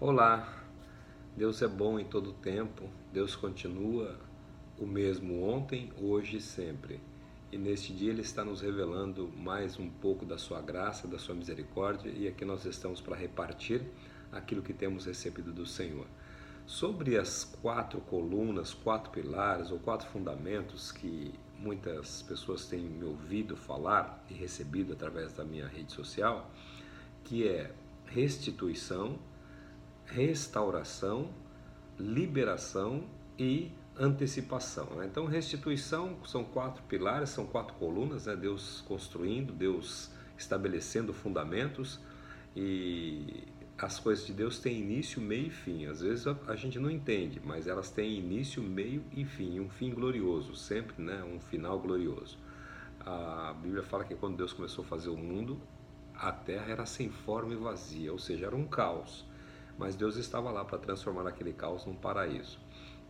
Olá, Deus é bom em todo tempo, Deus continua o mesmo ontem, hoje e sempre. E neste dia Ele está nos revelando mais um pouco da sua graça, da sua misericórdia, e aqui nós estamos para repartir aquilo que temos recebido do Senhor. Sobre as 4 colunas, 4 pilares ou 4 fundamentos que muitas pessoas têm me ouvido falar e recebido através da minha rede social, que é restituição, restauração, liberação e antecipação. Então, restituição são 4 pilares, são 4 colunas, Deus construindo, Deus estabelecendo fundamentos, e as coisas de Deus têm início, meio e fim. Às vezes a gente não entende, mas elas têm início, meio e fim, um fim glorioso, sempre, um final glorioso. A Bíblia fala que quando Deus começou a fazer o mundo, a terra era sem forma e vazia, ou seja, era um caos. Mas Deus estava lá para transformar aquele caos num paraíso.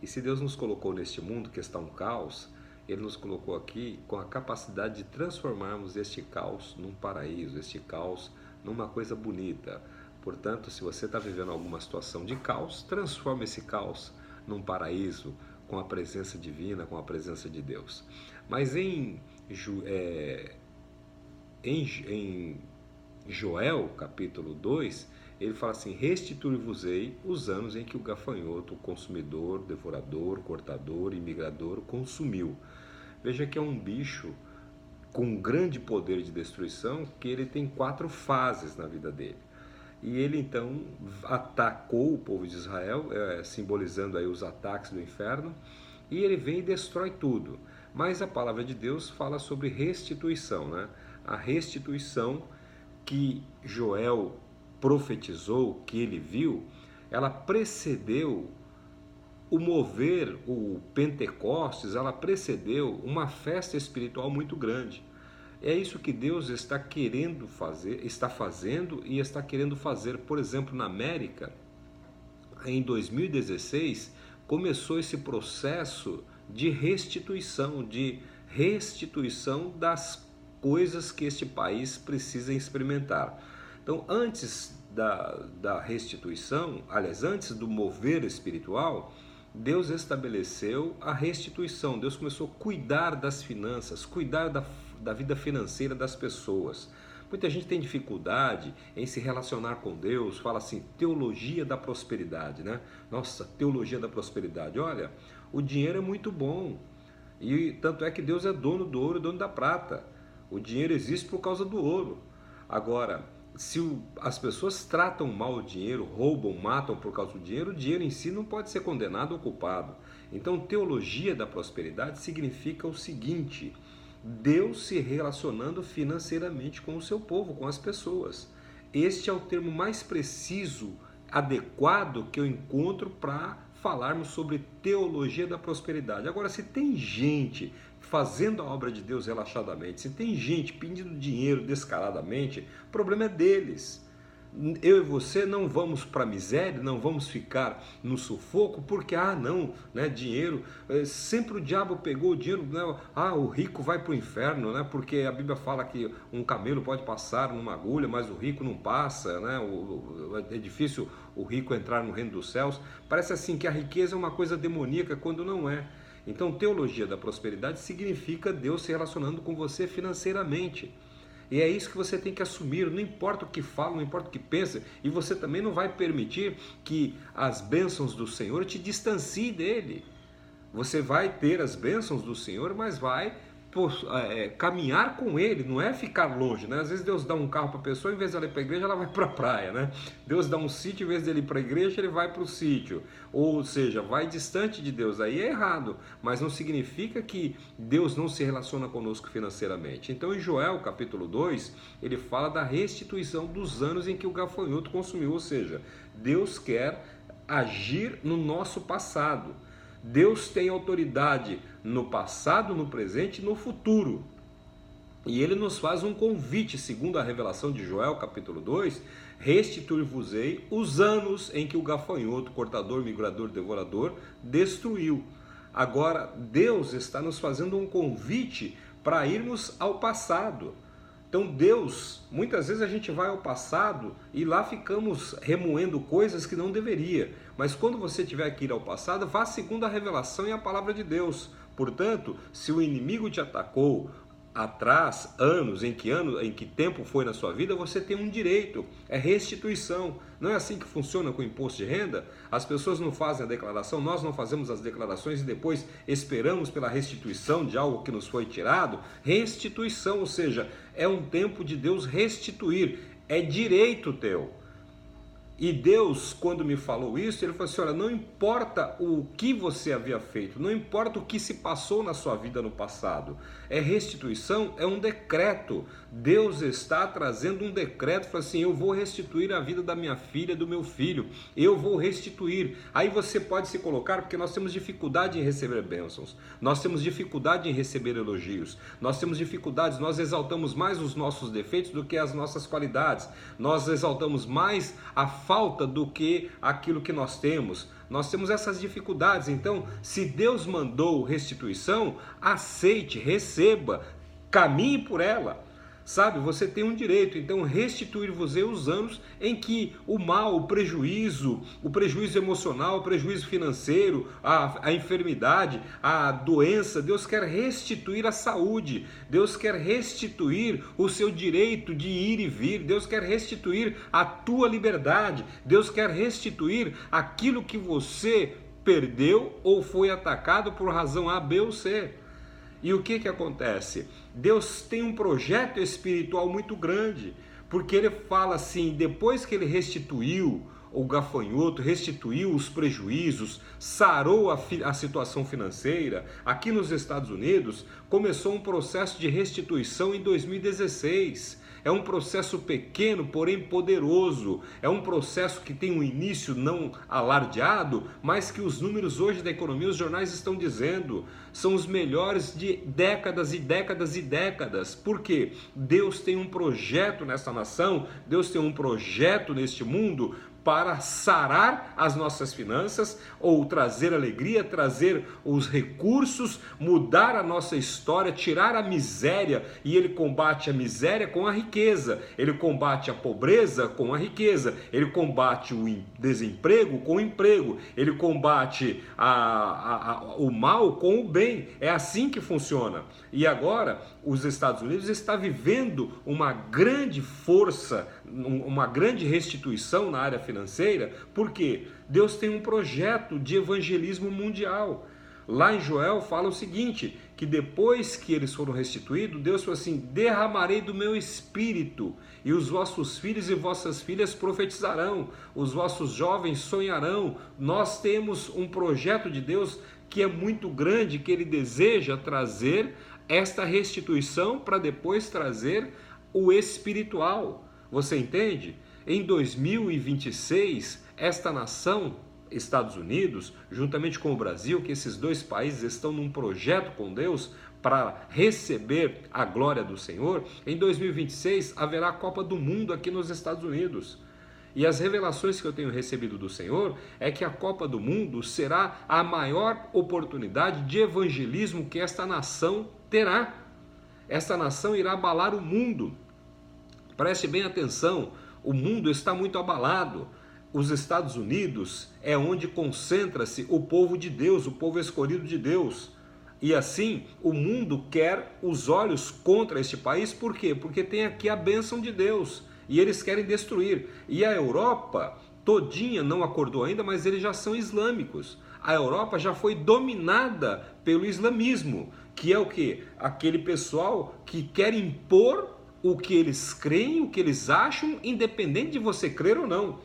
E se Deus nos colocou neste mundo que está um caos, Ele nos colocou aqui com a capacidade de transformarmos este caos num paraíso, este caos numa coisa bonita. Portanto, se você está vivendo alguma situação de caos, transforme esse caos num paraíso com a presença divina, com a presença de Deus. Mas em Joel, capítulo 2, ele fala assim: restituir-vos-ei os anos em que o gafanhoto, o consumidor, devorador, cortador e migrador consumiu. Veja que é um bicho com grande poder de destruição, que ele tem 4 fases na vida dele. E ele então atacou o povo de Israel, simbolizando aí os ataques do inferno, e ele vem e destrói tudo. Mas a palavra de Deus fala sobre restituição, A restituição que Joel profetizou, que ele viu, ela precedeu o mover, o Pentecostes, ela precedeu uma festa espiritual muito grande. É isso que Deus está querendo fazer, está fazendo e está querendo fazer. Por exemplo, na América, em 2016, começou esse processo de restituição das coisas que este país precisa experimentar. Então, antes da restituição, aliás, antes do mover espiritual, Deus estabeleceu a restituição. Deus começou a cuidar das finanças, cuidar da vida financeira das pessoas. Muita gente tem dificuldade em se relacionar com Deus, fala assim, teologia da prosperidade, Nossa, teologia da prosperidade. Olha, o dinheiro é muito bom, e tanto é que Deus é dono do ouro e dono da prata. O dinheiro existe por causa do ouro. Agora, se as pessoas tratam mal o dinheiro, roubam, matam por causa do dinheiro, o dinheiro em si não pode ser condenado ou culpado. Então, teologia da prosperidade significa o seguinte: Deus se relacionando financeiramente com o seu povo, com as pessoas. Este é o termo mais preciso, adequado que eu encontro para falarmos sobre teologia da prosperidade. Agora, se tem gente fazendo a obra de Deus relaxadamente, se tem gente pedindo dinheiro descaradamente, o problema é deles. Eu e você não vamos para a miséria, não vamos ficar no sufoco, porque, dinheiro, sempre o diabo pegou o dinheiro, o rico vai para o inferno, porque a Bíblia fala que um camelo pode passar numa agulha, mas o rico não passa, é difícil o rico entrar no reino dos céus. Parece assim que a riqueza é uma coisa demoníaca, quando não é. Então, teologia da prosperidade significa Deus se relacionando com você financeiramente. E é isso que você tem que assumir, não importa o que fala, não importa o que pensa, e você também não vai permitir que as bênçãos do Senhor te distanciem dele. Você vai ter as bênçãos do Senhor, mas vai caminhar com ele, não é ficar longe, Às vezes Deus dá um carro para a pessoa, em vez de ela ir para a igreja, ela vai para a praia, Deus dá um sítio, em vez de ele ir para a igreja, ele vai para o sítio. Ou seja, vai distante de Deus. Aí é errado, mas não significa que Deus não se relaciona conosco financeiramente. Então, em Joel, capítulo 2, ele fala da restituição dos anos em que o gafanhoto consumiu, ou seja, Deus quer agir no nosso passado. Deus tem autoridade no passado, no presente e no futuro. E ele nos faz um convite, segundo a revelação de Joel, capítulo 2, restituir-vos-ei os anos em que o gafanhoto, cortador, migrador, devorador, destruiu. Agora, Deus está nos fazendo um convite para irmos ao passado. Então Deus, muitas vezes a gente vai ao passado e lá ficamos remoendo coisas que não deveria. Mas quando você tiver que ir ao passado, vá segundo a revelação e a palavra de Deus. Portanto, se o inimigo te atacou atrás, em que tempo foi na sua vida, você tem um direito, é restituição. Não é assim que funciona com o imposto de renda? As pessoas não fazem a declaração, nós não fazemos as declarações e depois esperamos pela restituição de algo que nos foi tirado. Restituição, ou seja, é um tempo de Deus restituir, é direito teu. E Deus, quando me falou isso, ele falou assim, olha, não importa o que você havia feito, não importa o que se passou na sua vida no passado, é restituição, é um decreto. Deus está trazendo um decreto, fala assim, eu vou restituir a vida da minha filha, do meu filho, eu vou restituir. Aí você pode se colocar, porque nós temos dificuldade em receber bênçãos, nós temos dificuldade em receber elogios, nós temos dificuldades, nós exaltamos mais os nossos defeitos do que as nossas qualidades, nós exaltamos mais a falta do que aquilo que nós temos. Nós temos essas dificuldades. Então, se Deus mandou restituição, aceite, receba, caminhe por ela. Sabe, você tem um direito, então restituir-vos-ei os anos em que o mal, o prejuízo emocional, o prejuízo financeiro, a enfermidade, a doença, Deus quer restituir a saúde, Deus quer restituir o seu direito de ir e vir, Deus quer restituir a tua liberdade, Deus quer restituir aquilo que você perdeu ou foi atacado por razão A, B ou C. E o que acontece? Deus tem um projeto espiritual muito grande, porque ele fala assim, depois que ele restituiu o gafanhoto, restituiu os prejuízos, sarou a situação financeira, aqui nos Estados Unidos começou um processo de restituição em 2016. É um processo pequeno, porém poderoso. É um processo que tem um início não alardeado, mas que os números hoje da economia, os jornais estão dizendo, são os melhores de décadas e décadas e décadas. Por quê? Deus tem um projeto nessa nação, Deus tem um projeto neste mundo para sarar as nossas finanças, ou trazer alegria, trazer os recursos, mudar a nossa história, tirar a miséria, e ele combate a miséria com a riqueza, ele combate a pobreza com a riqueza, ele combate o desemprego com o emprego, ele combate o mal com o bem. É assim que funciona. E agora os Estados Unidos está vivendo uma grande força, uma grande restituição na área financeira, porque Deus tem um projeto de evangelismo mundial. Lá em Joel fala o seguinte, que depois que eles foram restituídos, Deus falou assim, derramarei do meu espírito, e os vossos filhos e vossas filhas profetizarão, os vossos jovens sonharão. Nós temos um projeto de Deus que é muito grande, que ele deseja trazer esta restituição para depois trazer o espiritual. Você entende? Em 2026, esta nação, Estados Unidos, juntamente com o Brasil, que esses dois países estão num projeto com Deus para receber a glória do Senhor, em 2026 haverá a Copa do Mundo aqui nos Estados Unidos. E as revelações que eu tenho recebido do Senhor é que a Copa do Mundo será a maior oportunidade de evangelismo que esta nação terá. Esta nação irá abalar o mundo. Preste bem atenção, o mundo está muito abalado. Os Estados Unidos é onde concentra-se o povo de Deus, o povo escolhido de Deus. E assim, o mundo quer os olhos contra este país, por quê? Porque tem aqui a bênção de Deus. E eles querem destruir. E a Europa todinha não acordou ainda, mas eles já são islâmicos. A Europa já foi dominada pelo islamismo, que é o quê? Aquele pessoal que quer impor o que eles creem, o que eles acham, independente de você crer ou não.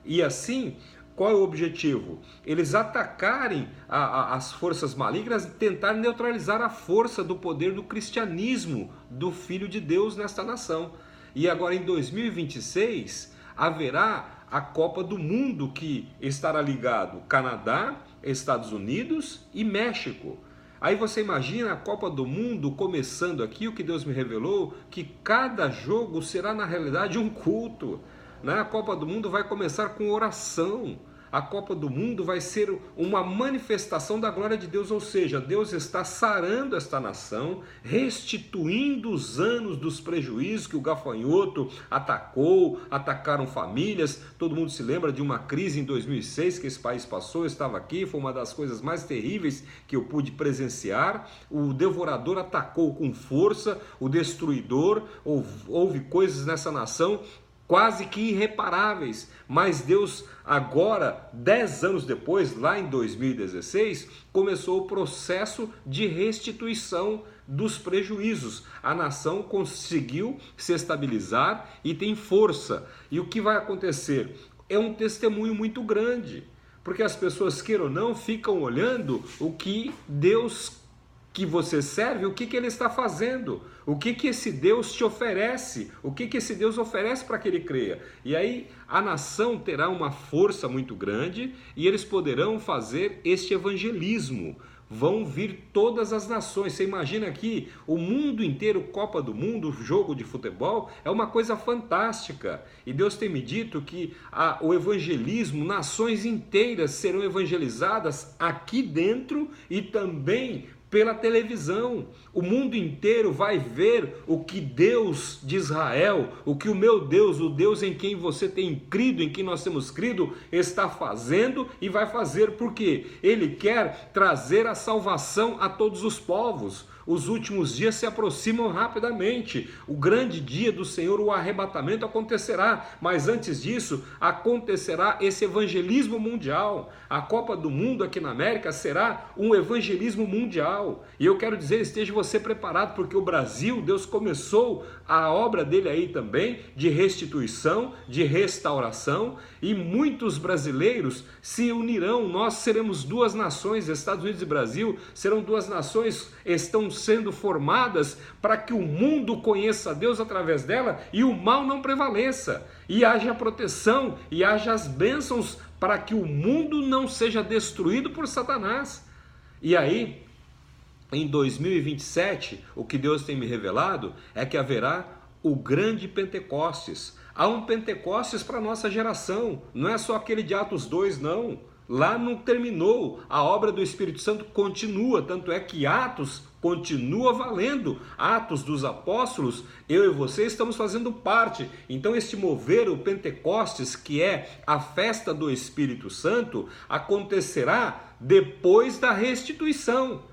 E assim, qual é o objetivo? Eles atacarem as forças malignas e tentar neutralizar a força do poder do cristianismo, do Filho de Deus nesta nação. E agora em 2026 haverá a Copa do Mundo, que estará ligado Canadá, Estados Unidos e México. Aí você imagina a Copa do Mundo começando aqui, o que Deus me revelou, que cada jogo será na realidade um culto. A Copa do Mundo vai começar com oração. a Copa do Mundo vai ser uma manifestação da glória de Deus, ou seja, Deus está sarando esta nação, restituindo os anos dos prejuízos que o gafanhoto atacaram famílias. Todo mundo se lembra de uma crise em 2006 que esse país passou, eu estava aqui, foi uma das coisas mais terríveis que eu pude presenciar. O devorador atacou com força, o destruidor, houve coisas nessa nação quase que irreparáveis, mas Deus agora, 10 anos depois, lá em 2016, começou o processo de restituição dos prejuízos. A nação conseguiu se estabilizar e tem força. E o que vai acontecer? É um testemunho muito grande, porque as pessoas, queiram ou não, ficam olhando o que Deus que você serve, o que ele está fazendo, o que esse Deus te oferece, o que esse Deus oferece para que ele creia. E aí a nação terá uma força muito grande e eles poderão fazer este evangelismo. Vão vir todas as nações. Você imagina aqui, o mundo inteiro, Copa do Mundo, jogo de futebol, é uma coisa fantástica. E Deus tem me dito que o evangelismo, nações inteiras serão evangelizadas aqui dentro e também pela televisão. O mundo inteiro vai ver o que Deus de Israel, o que o meu Deus, o Deus em quem você tem crido, em quem nós temos crido, está fazendo e vai fazer, porque Ele quer trazer a salvação a todos os povos. Os últimos dias se aproximam rapidamente. O grande dia do Senhor, o arrebatamento, acontecerá. Mas antes disso, acontecerá esse evangelismo mundial. A Copa do Mundo aqui na América será um evangelismo mundial. E eu quero dizer, esteja você preparado, porque o Brasil, Deus começou a obra dele aí também, de restituição, de restauração, e muitos brasileiros se unirão. Nós seremos duas nações, Estados Unidos e Brasil, serão duas nações, estão sendo formadas para que o mundo conheça Deus através dela e o mal não prevaleça, e haja proteção e haja as bênçãos para que o mundo não seja destruído por Satanás. E aí, em 2027, o que Deus tem me revelado é que haverá o grande Pentecostes. Há um Pentecostes para a nossa geração, não é só aquele de Atos 2, não. Lá não terminou, a obra do Espírito Santo continua, tanto é que Atos continua valendo. Atos dos Apóstolos, eu e você estamos fazendo parte. Então este mover, o Pentecostes, que é a festa do Espírito Santo, acontecerá depois da restituição.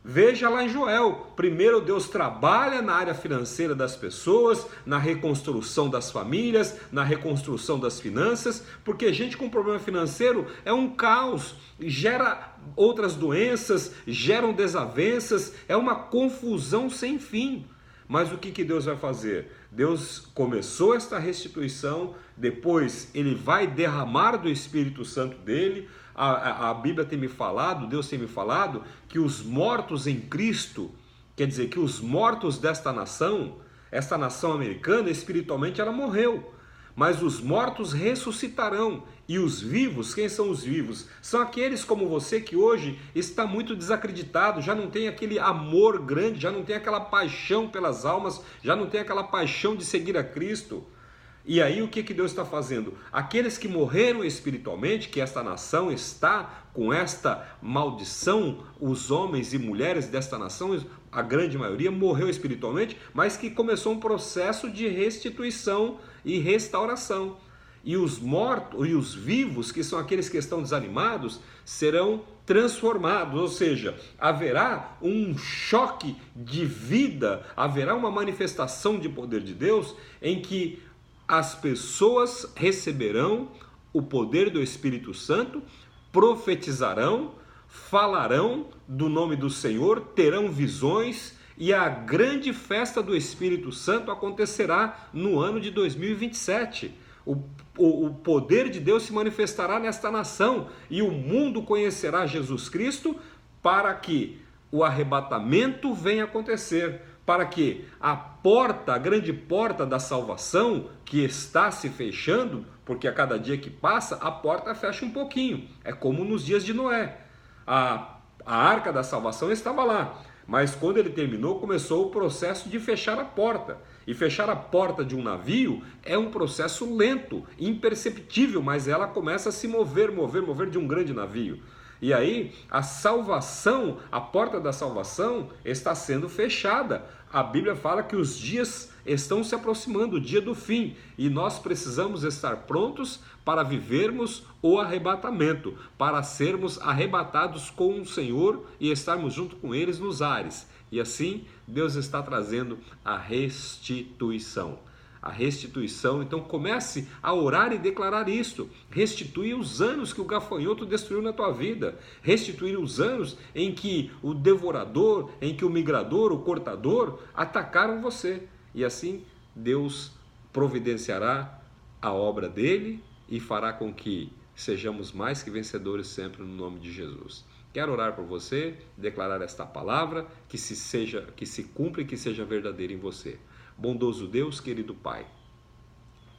Veja lá em Joel, primeiro Deus trabalha na área financeira das pessoas, na reconstrução das famílias, na reconstrução das finanças, porque gente com problema financeiro é um caos, gera outras doenças, geram desavenças, é uma confusão sem fim. Mas o que Deus vai fazer? Deus começou esta restituição, depois Ele vai derramar do Espírito Santo dele. A Bíblia tem me falado, Deus tem me falado, que os mortos em Cristo, quer dizer que os mortos desta nação, esta nação americana, espiritualmente ela morreu, mas os mortos ressuscitarão, e os vivos, quem são os vivos? São aqueles como você que hoje está muito desacreditado, já não tem aquele amor grande, já não tem aquela paixão pelas almas, já não tem aquela paixão de seguir a Cristo. E aí o que Deus está fazendo? Aqueles que morreram espiritualmente, que esta nação está com esta maldição, os homens e mulheres desta nação, a grande maioria morreu espiritualmente, mas que começou um processo de restituição e restauração. E os mortos e os vivos, que são aqueles que estão desanimados, serão transformados, ou seja, haverá um choque de vida, haverá uma manifestação de poder de Deus em que as pessoas receberão o poder do Espírito Santo, profetizarão, falarão do nome do Senhor, terão visões, e a grande festa do Espírito Santo acontecerá no ano de 2027. O poder de Deus se manifestará nesta nação e o mundo conhecerá Jesus Cristo, para que o arrebatamento venha acontecer, para que a porta, a grande porta da salvação que está se fechando, porque a cada dia que passa a porta fecha um pouquinho, é como nos dias de Noé. A arca da salvação estava lá, mas quando ele terminou, começou o processo de fechar a porta. E fechar a porta de um navio é um processo lento, imperceptível, mas ela começa a se mover de um grande navio. E aí a salvação, a porta da salvação está sendo fechada. A Bíblia fala que os dias estão se aproximando, o dia do fim, e nós precisamos estar prontos para vivermos o arrebatamento, para sermos arrebatados com o Senhor e estarmos junto com eles nos ares. E assim Deus está trazendo a restituição. A restituição, então comece a orar e declarar isto. Restituir os anos que o gafanhoto destruiu na tua vida. Restituir os anos em que o devorador, em que o migrador, o cortador atacaram você. E assim Deus providenciará a obra dele e fará com que sejamos mais que vencedores sempre no nome de Jesus. Quero orar por você, declarar esta palavra, que se cumpra e que seja verdadeira em você. Bondoso Deus, querido Pai,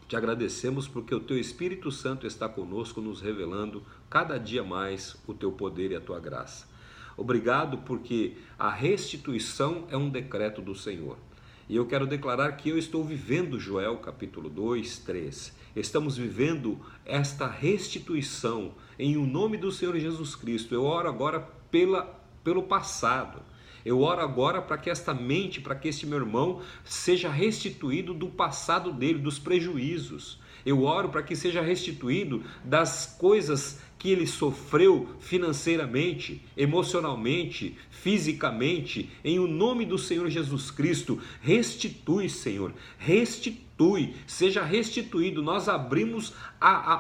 te agradecemos porque o Teu Espírito Santo está conosco, nos revelando cada dia mais o Teu poder e a Tua graça. Obrigado porque a restituição é um decreto do Senhor. E eu quero declarar que eu estou vivendo Joel capítulo 2, 3. Estamos vivendo esta restituição em o nome do Senhor Jesus Cristo. Eu oro agora pelo passado. Eu oro agora para que esta mente, para que este meu irmão seja restituído do passado dele, dos prejuízos. Eu oro para que seja restituído das coisas que ele sofreu financeiramente, emocionalmente, fisicamente. Em o nome do Senhor Jesus Cristo, restitui, Senhor, restitui, seja restituído. Nós abrimos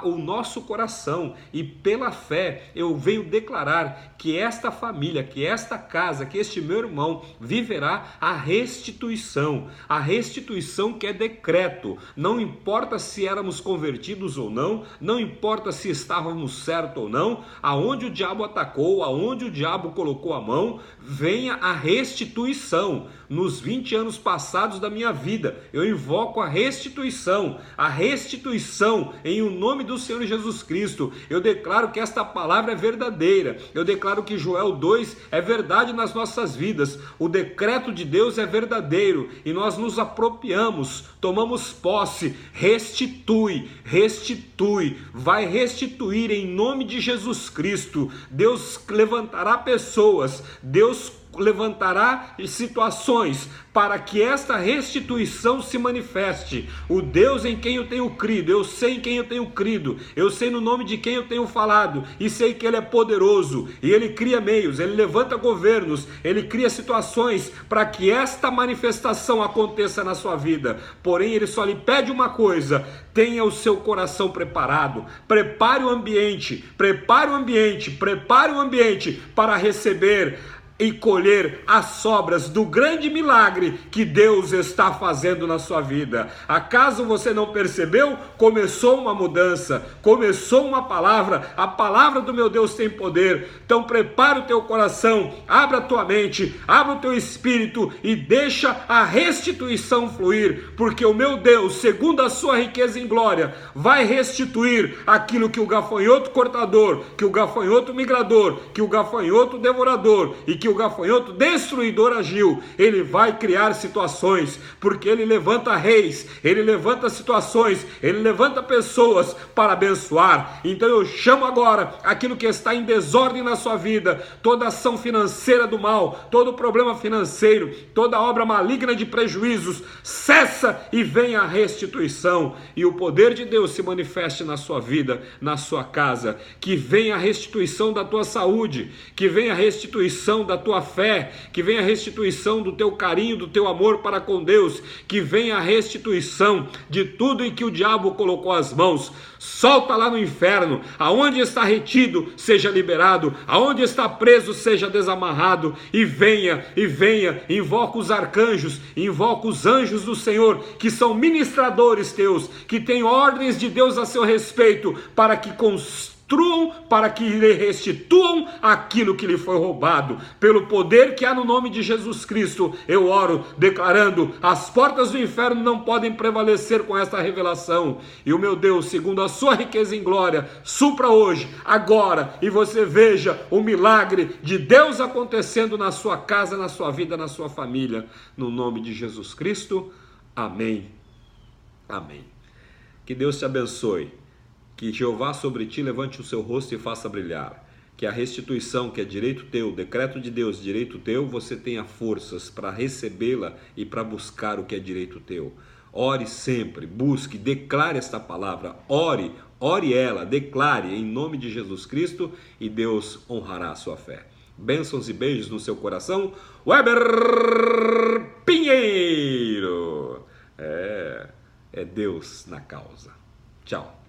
o nosso coração e pela fé eu venho declarar que esta família, que esta casa, que este meu irmão viverá a restituição que é decreto. Não importa se éramos convertidos ou não, não importa se estávamos certos ou não, aonde o diabo atacou, aonde o diabo colocou a mão, venha a restituição. Nos 20 anos passados da minha vida, eu invoco a restituição em o nome do Senhor Jesus Cristo. Eu declaro que esta palavra é verdadeira, eu declaro que Joel 2 é verdade nas nossas vidas, o decreto de Deus é verdadeiro e nós nos apropriamos, tomamos posse. Restitui, vai restituir em nome de Jesus Cristo. Deus levantará pessoas, Deus levantará situações para que esta restituição se manifeste. O Deus em quem eu tenho crido, eu sei em quem eu tenho crido, eu sei no nome de quem eu tenho falado, e sei que Ele é poderoso, e Ele cria meios, Ele levanta governos, Ele cria situações para que esta manifestação aconteça na sua vida. Porém, Ele só lhe pede uma coisa: tenha o seu coração preparado, prepare o ambiente para receber e colher as sobras do grande milagre que Deus está fazendo na sua vida. Acaso você não percebeu? Começou uma mudança, começou uma palavra, a palavra do meu Deus tem poder. Então prepara o teu coração, abra a tua mente, abra o teu espírito e deixa a restituição fluir, porque o meu Deus, segundo a sua riqueza em glória, vai restituir aquilo que o gafanhoto cortador, que o gafanhoto migrador, que o gafanhoto devorador e que o gafanhoto destruidor agiu. Ele vai criar situações, porque Ele levanta reis, Ele levanta situações, Ele levanta pessoas para abençoar. Então eu chamo agora aquilo que está em desordem na sua vida, toda ação financeira do mal, todo problema financeiro, toda obra maligna de prejuízos, cessa e venha a restituição, e o poder de Deus se manifeste na sua vida, na sua casa. Que venha a restituição da tua saúde, que venha a restituição da tua fé, que venha a restituição do teu carinho, do teu amor para com Deus, que venha a restituição de tudo em que o diabo colocou as mãos. Solta lá no inferno, aonde está retido seja liberado, aonde está preso seja desamarrado, e venha, invoca os arcanjos, invoca os anjos do Senhor, que são ministradores teus, que têm ordens de Deus a seu respeito, para que para que lhe restituam aquilo que lhe foi roubado. Pelo poder que há no nome de Jesus Cristo, eu oro declarando: as portas do inferno não podem prevalecer com esta revelação. E o meu Deus, segundo a sua riqueza em glória, supra hoje, agora, e você veja o milagre de Deus acontecendo na sua casa, na sua vida, na sua família, no nome de Jesus Cristo. Amém. Amém. Que Deus te abençoe. Que Jeová sobre ti levante o seu rosto e faça brilhar. Que a restituição, que é direito teu, decreto de Deus, direito teu, você tenha forças para recebê-la e para buscar o que é direito teu. Ore sempre, busque, declare esta palavra, ore ela, declare em nome de Jesus Cristo e Deus honrará a sua fé. Bênçãos e beijos no seu coração, Weber Pinheiro. É Deus na causa. Tchau.